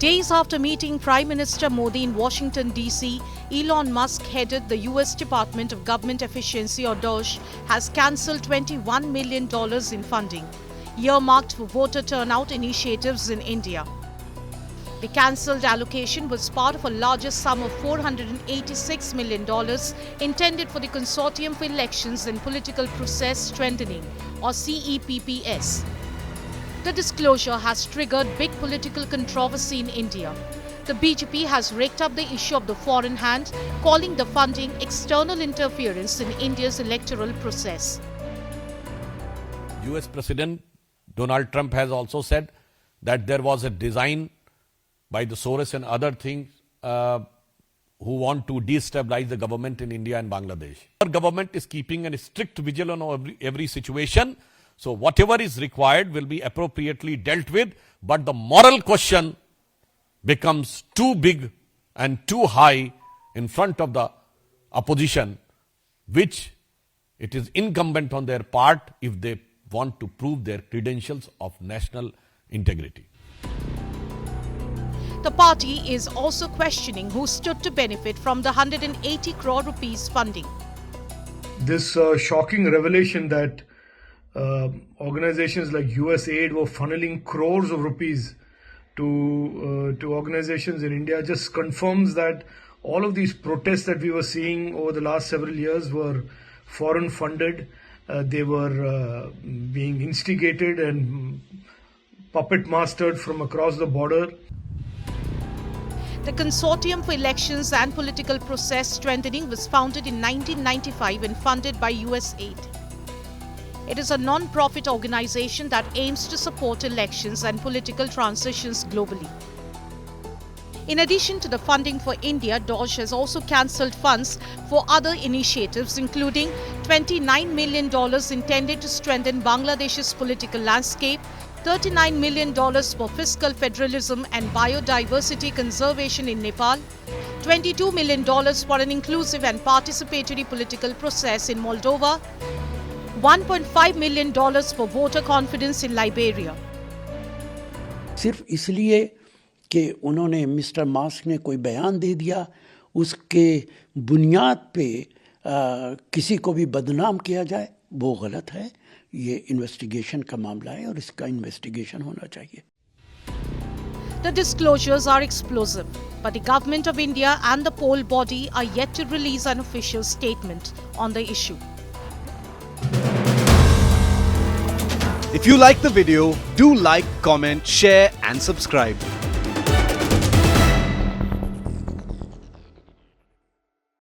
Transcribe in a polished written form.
Days after meeting Prime Minister Modi in Washington, D.C., Elon Musk, headed the U.S. Department of Government Efficiency or DOGE, has cancelled $21 million in funding, earmarked for voter turnout initiatives in India. The cancelled allocation was part of a larger sum of $486 million intended for the Consortium for Elections and Political Process Strengthening or CEPPS. The disclosure has triggered big political controversy in India. The BJP has raked up the issue of the foreign hand, calling the funding external interference in India's electoral process. US President Donald Trump has also said that there was a design by the Soros and other things who want to destabilize the government in India and Bangladesh. Our government is keeping a strict vigil on every situation. So whatever is required will be appropriately dealt with, but the moral question becomes too big and too high in front of the opposition, which it is incumbent on their part if they want to prove their credentials of national integrity. The party is also questioning who stood to benefit from the 180 crore rupees funding. This shocking revelation that organizations like USAID were funneling crores of rupees to organizations in India just confirms that all of these protests that we were seeing over the last several years were foreign funded. They were being instigated and puppet mastered from across the border. The Consortium for Elections and Political Process Strengthening was founded in 1995 and funded by USAID. It is a non-profit organization that aims to support elections and political transitions globally. In addition to the funding for India, DOGE has also cancelled funds for other initiatives, including $29 million intended to strengthen Bangladesh's political landscape, $39 million for fiscal federalism and biodiversity conservation in Nepal, $22 million for an inclusive and participatory political process in Moldova, $1.5 million for voter confidence in Liberia. सिर्फ इसलिए कि उन्होंने mister mask ने कोई बयान दे दिया, उसके बुनियाद पे किसी को भी बदनाम किया जाए, वो गलत है. ये इन्वेस्टिगेशन का मामला है और इसका इन्वेस्टिगेशन होना चाहिए. The disclosures are explosive, but the government of India and the poll body are yet to release an official statement on the issue. If you like the video, do like, comment, share and subscribe.